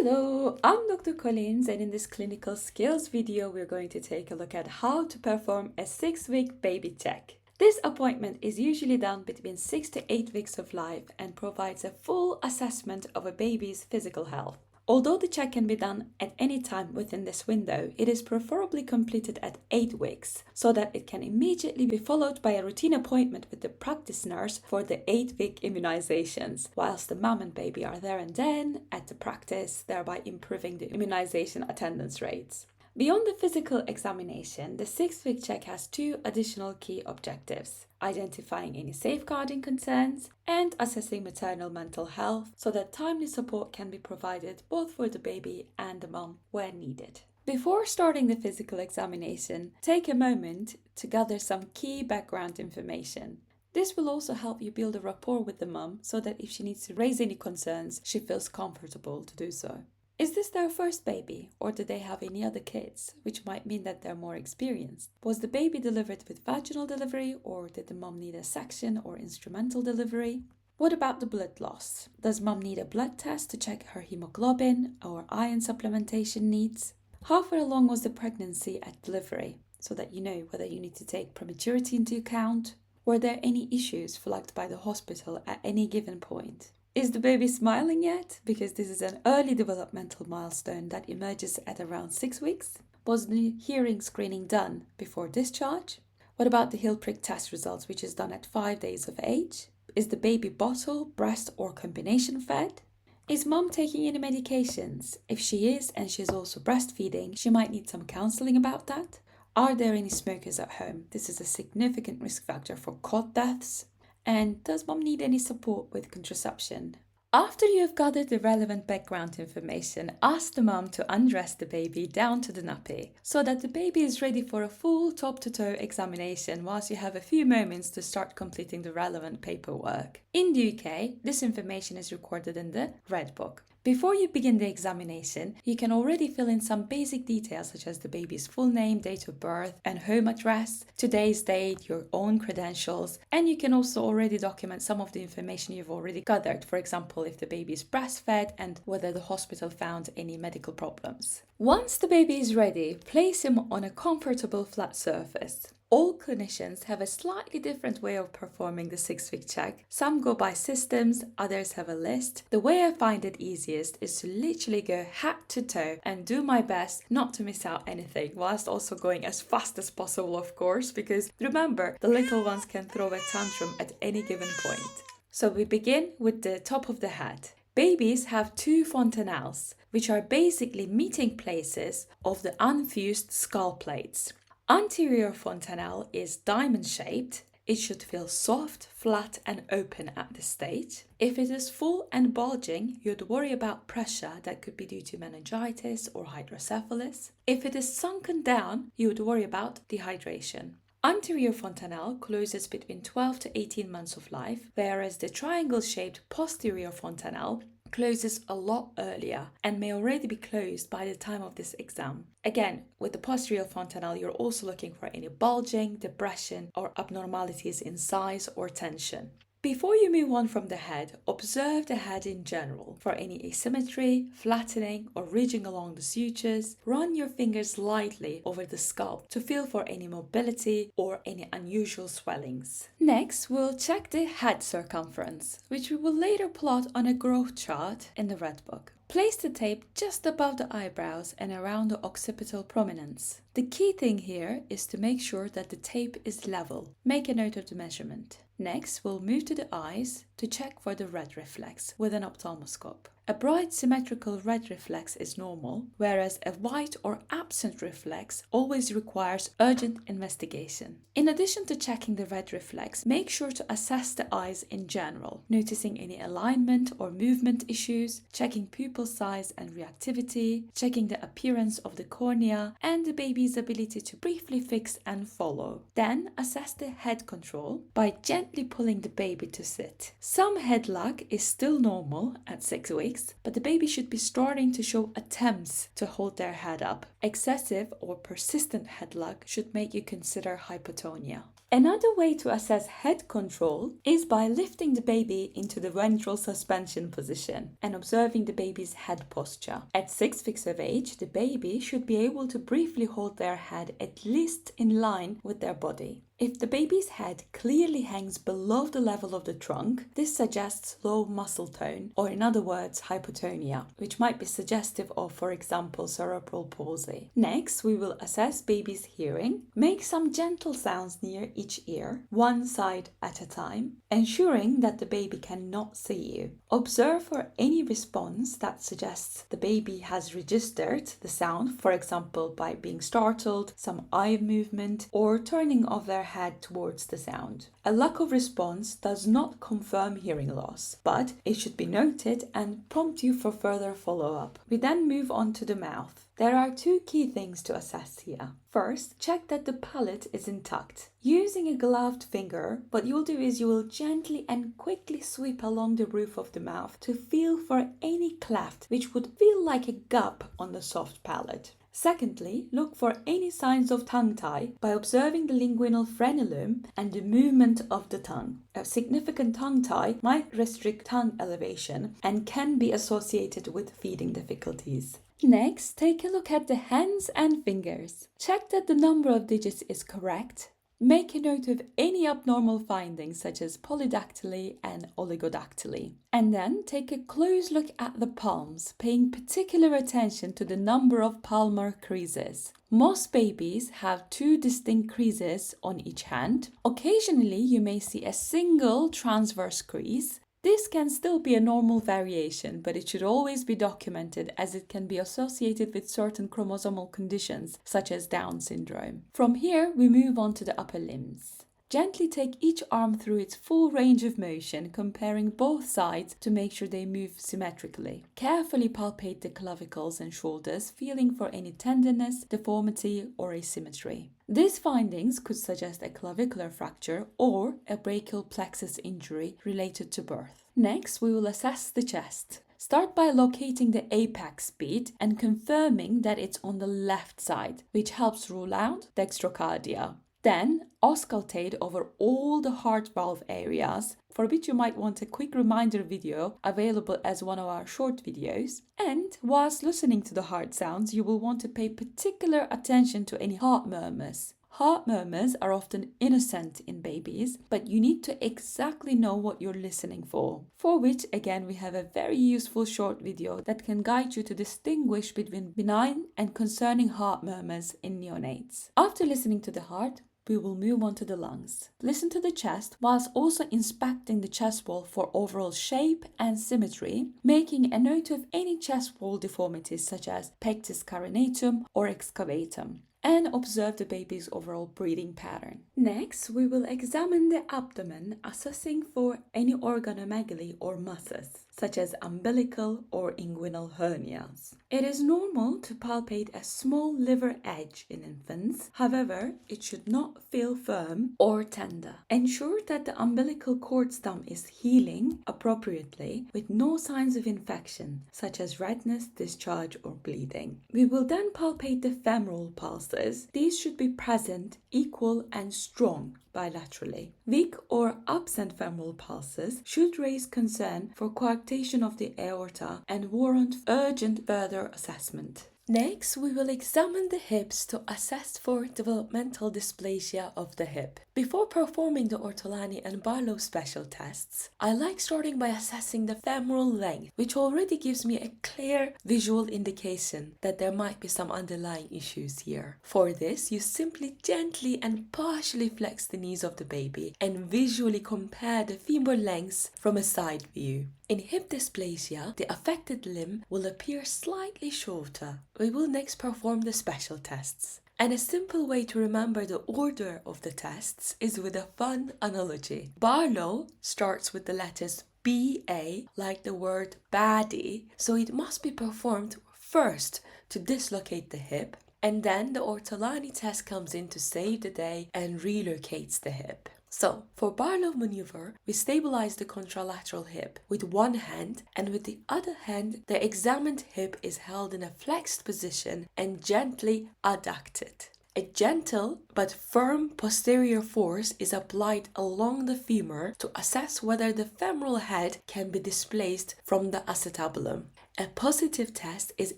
Hello, I'm Dr. Collins, and in this clinical skills video we're going to take a look at how to perform a 6-week baby check. This appointment is usually done between 6 to 8 weeks of life and provides a full assessment of a baby's physical health. Although the check can be done at any time within this window, it is preferably completed at 8 weeks so that it can immediately be followed by a routine appointment with the practice nurse for the 8-week immunizations, whilst the mum and baby are there and then at the practice, thereby improving the immunization attendance rates. Beyond the physical examination, the 6-week check has 2 additional key objectives: identifying any safeguarding concerns and assessing maternal mental health so that timely support can be provided both for the baby and the mum where needed. Before starting the physical examination, take a moment to gather some key background information. This will also help you build a rapport with the mum so that if she needs to raise any concerns, she feels comfortable to do so. Is this their first baby, or do they have any other kids, which might mean that they're more experienced? Was the baby delivered with vaginal delivery, or did the mum need a section or instrumental delivery? What about the blood loss? Does mum need a blood test to check her hemoglobin or iron supplementation needs? How far along was the pregnancy at delivery, so that you know whether you need to take prematurity into account? Were there any issues flagged by the hospital at any given point? Is the baby smiling yet? Because this is an early developmental milestone that emerges at around 6 weeks. Was the hearing screening done before discharge? What about the heel prick test results, which is done at 5 days of age? Is the baby bottle, breast or combination fed? Is mum taking any medications? If she is and she is also breastfeeding, she might need some counselling about that. Are there any smokers at home? This is a significant risk factor for cot deaths. And does mum need any support with contraception? After you have gathered the relevant background information, ask the mum to undress the baby down to the nappy so that the baby is ready for a full top-to-toe examination whilst you have a few moments to start completing the relevant paperwork. In the UK, this information is recorded in the Red Book. Before you begin the examination, you can already fill in some basic details such as the baby's full name, date of birth and home address, today's date, your own credentials, and you can also already document some of the information you've already gathered, for example, if the baby is breastfed and whether the hospital found any medical problems. Once the baby is ready, place him on a comfortable flat surface. All clinicians have a slightly different way of performing the 6-week check. Some go by systems, others have a list. The way I find it easiest is to literally go head to toe and do my best not to miss out anything, whilst also going as fast as possible, of course, because remember, the little ones can throw a tantrum at any given point. So we begin with the top of the head. Babies have 2 fontanelles, which are basically meeting places of the unfused skull plates. Anterior fontanelle is diamond-shaped. It should feel soft, flat and open at this stage. If it is full and bulging, you'd worry about pressure that could be due to meningitis or hydrocephalus. If it is sunken down, you would worry about dehydration. Anterior fontanelle closes between 12 to 18 months of life, whereas the triangle-shaped posterior fontanelle closes a lot earlier and may already be closed by the time of this exam. Again, with the posterior fontanelle, you're also looking for any bulging, depression, or abnormalities in size or tension. Before you move on from the head, observe the head in general for any asymmetry, flattening, or ridging along the sutures. Run your fingers lightly over the scalp to feel for any mobility or any unusual swellings. Next, we'll check the head circumference, which we will later plot on a growth chart in the Red Book. Place the tape just above the eyebrows and around the occipital prominence. The key thing here is to make sure that the tape is level. Make a note of the measurement. Next, we'll move to the eyes to check for the red reflex with an ophthalmoscope. A bright symmetrical red reflex is normal, whereas a white or absent reflex always requires urgent investigation. In addition to checking the red reflex, make sure to assess the eyes in general, noticing any alignment or movement issues, checking pupil size and reactivity, checking the appearance of the cornea and the baby's ability to briefly fix and follow. Then assess the head control by gently pulling the baby to sit. Some head lag is still normal at 6 weeks, but the baby should be starting to show attempts to hold their head up. Excessive or persistent head lag should make you consider hypotonia. Another way to assess head control is by lifting the baby into the ventral suspension position and observing the baby's head posture. At 6 weeks of age, the baby should be able to briefly hold their head at least in line with their body. If the baby's head clearly hangs below the level of the trunk, this suggests low muscle tone, or in other words, hypotonia, which might be suggestive of, for example, cerebral palsy. Next, we will assess baby's hearing. Make some gentle sounds near each ear, one side at a time, ensuring that the baby cannot see you. Observe for any response that suggests the baby has registered the sound, for example, by being startled, some eye movement, or turning of their head towards the sound. A lack of response does not confirm hearing loss, but it should be noted and prompt you for further follow-up. We then move on to the mouth. There are 2 key things to assess here. First, check that the palate is intact. Using a gloved finger, what you'll do is you will gently and quickly sweep along the roof of the mouth to feel for any cleft which would feel like a gap on the soft palate. Secondly, look for any signs of tongue tie by observing the linguinal frenulum and the movement of the tongue. A significant tongue tie might restrict tongue elevation and can be associated with feeding difficulties. Next, take a look at the hands and fingers. Check that the number of digits is correct. Make a note of any abnormal findings such as polydactyly and oligodactyly. And then take a close look at the palms, paying particular attention to the number of palmar creases. Most babies have 2 distinct creases on each hand. Occasionally, you may see a single transverse crease. This can still be a normal variation, but it should always be documented as it can be associated with certain chromosomal conditions, such as Down syndrome. From here, we move on to the upper limbs. Gently take each arm through its full range of motion, comparing both sides to make sure they move symmetrically. Carefully palpate the clavicles and shoulders, feeling for any tenderness, deformity, or asymmetry. These findings could suggest a clavicular fracture or a brachial plexus injury related to birth. Next, we will assess the chest. Start by locating the apex beat and confirming that it's on the left side, which helps rule out dextrocardia. Then, auscultate over all the heart valve areas, for which you might want a quick reminder video available as one of our short videos. And whilst listening to the heart sounds, you will want to pay particular attention to any heart murmurs. Heart murmurs are often innocent in babies, but you need to exactly know what you're listening for which, again, we have a very useful short video that can guide you to distinguish between benign and concerning heart murmurs in neonates. After listening to the heart, we will move on to the lungs. Listen to the chest whilst also inspecting the chest wall for overall shape and symmetry, making a note of any chest wall deformities such as pectus carinatum or excavatum, and observe the baby's overall breathing pattern. Next, we will examine the abdomen, assessing for any organomegaly or masses, such as umbilical or inguinal hernias. It is normal to palpate a small liver edge in infants. However, it should not feel firm or tender. Ensure that the umbilical cord stump is healing appropriately with no signs of infection, such as redness, discharge, or bleeding. We will then palpate the femoral pulses. These should be present, equal, and strong bilaterally. Weak or absent femoral pulses should raise concern for coarctation of the aorta and warrant urgent further assessment. Next, we will examine the hips to assess for developmental dysplasia of the hip. Before performing the Ortolani and Barlow special tests, I like starting by assessing the femoral length, which already gives me a clear visual indication that there might be some underlying issues here. For this, you simply gently and partially flex the knees of the baby and visually compare the femur lengths from a side view. In hip dysplasia, the affected limb will appear slightly shorter. We will next perform the special tests. And a simple way to remember the order of the tests is with a fun analogy. Barlow starts with the letters BA, like the word baddie, so it must be performed first to dislocate the hip, and then the Ortolani test comes in to save the day and relocates the hip. So, for Barlow maneuver, we stabilize the contralateral hip with one hand, and with the other hand, the examined hip is held in a flexed position and gently adducted. A gentle but firm posterior force is applied along the femur to assess whether the femoral head can be displaced from the acetabulum. A positive test is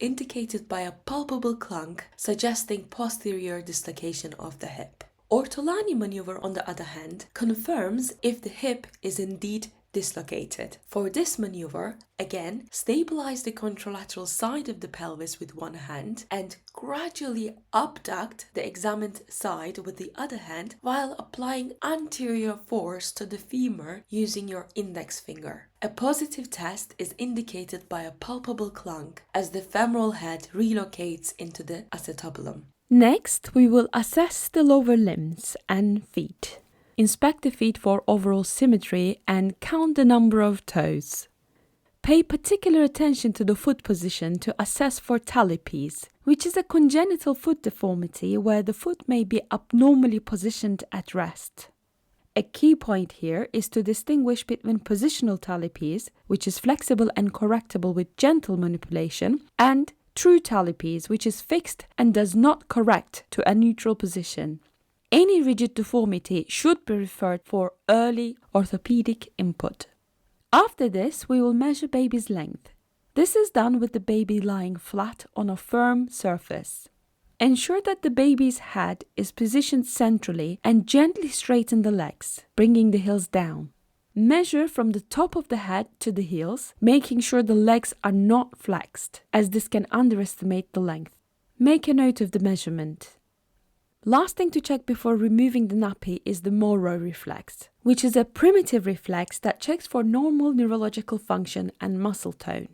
indicated by a palpable clunk suggesting posterior dislocation of the hip. Ortolani maneuver, on the other hand, confirms if the hip is indeed dislocated. For this maneuver, again, stabilize the contralateral side of the pelvis with one hand and gradually abduct the examined side with the other hand while applying anterior force to the femur using your index finger. A positive test is indicated by a palpable clunk as the femoral head relocates into the acetabulum. Next, we will assess the lower limbs and feet. Inspect the feet for overall symmetry and count the number of toes. Pay particular attention to the foot position to assess for talipes, which is a congenital foot deformity where the foot may be abnormally positioned at rest. A key point here is to distinguish between positional talipes, which is flexible and correctable with gentle manipulation, and true talipes, which is fixed and does not correct to a neutral position. Any rigid deformity should be referred for early orthopedic input. After this, we will measure baby's length. This is done with the baby lying flat on a firm surface. Ensure that the baby's head is positioned centrally and gently straighten the legs, bringing the heels down. Measure from the top of the head to the heels, making sure the legs are not flexed, as this can underestimate the length. Make a note of the measurement. Last thing to check before removing the nappy is the Moro Reflex, which is a primitive reflex that checks for normal neurological function and muscle tone.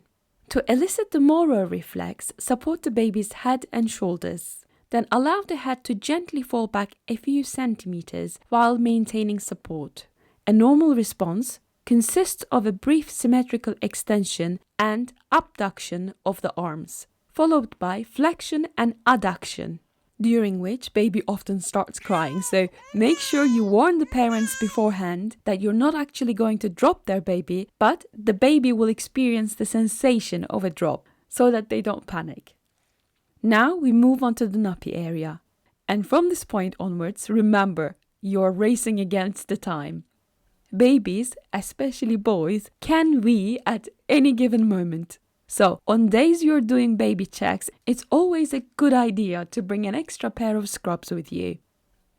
To elicit the Moro Reflex, support the baby's head and shoulders. Then allow the head to gently fall back a few centimeters while maintaining support. A normal response consists of a brief symmetrical extension and abduction of the arms, followed by flexion and adduction, during which baby often starts crying. So make sure you warn the parents beforehand that you're not actually going to drop their baby, but the baby will experience the sensation of a drop so that they don't panic. Now we move on to the nappy area. And from this point onwards, remember, you're racing against the time. Babies, especially boys, can wee at any given moment. So, on days you're doing baby checks, it's always a good idea to bring an extra pair of scrubs with you.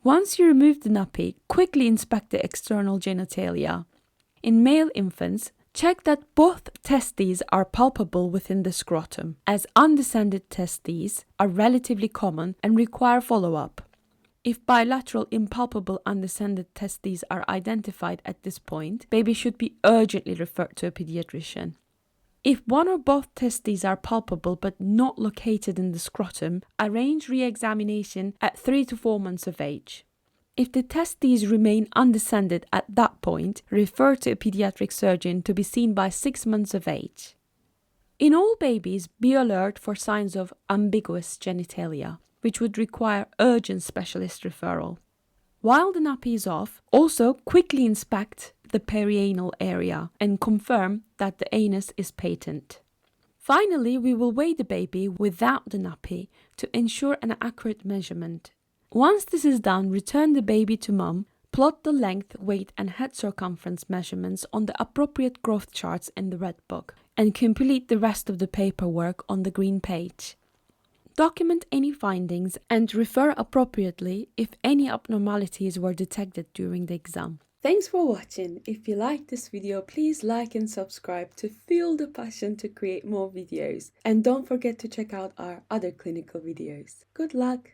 Once you remove the nappy, quickly inspect the external genitalia. In male infants, check that both testes are palpable within the scrotum, as undescended testes are relatively common and require follow-up. If bilateral impalpable undescended testes are identified at this point, baby should be urgently referred to a pediatrician. If one or both testes are palpable but not located in the scrotum, arrange re-examination at 3 to 4 months of age. If the testes remain undescended at that point, refer to a pediatric surgeon to be seen by 6 months of age. In all babies, be alert for signs of ambiguous genitalia, which would require urgent specialist referral. While the nappy is off, also quickly inspect the perianal area and confirm that the anus is patent. Finally, we will weigh the baby without the nappy to ensure an accurate measurement. Once this is done, return the baby to mum, plot the length, weight and head circumference measurements on the appropriate growth charts in the red book, and complete the rest of the paperwork on the green page. Document any findings and refer appropriately if any abnormalities were detected during the exam. Thanks for watching. If you liked this video, please like and subscribe to fuel the passion to create more videos. And don't forget to check out our other clinical videos. Good luck!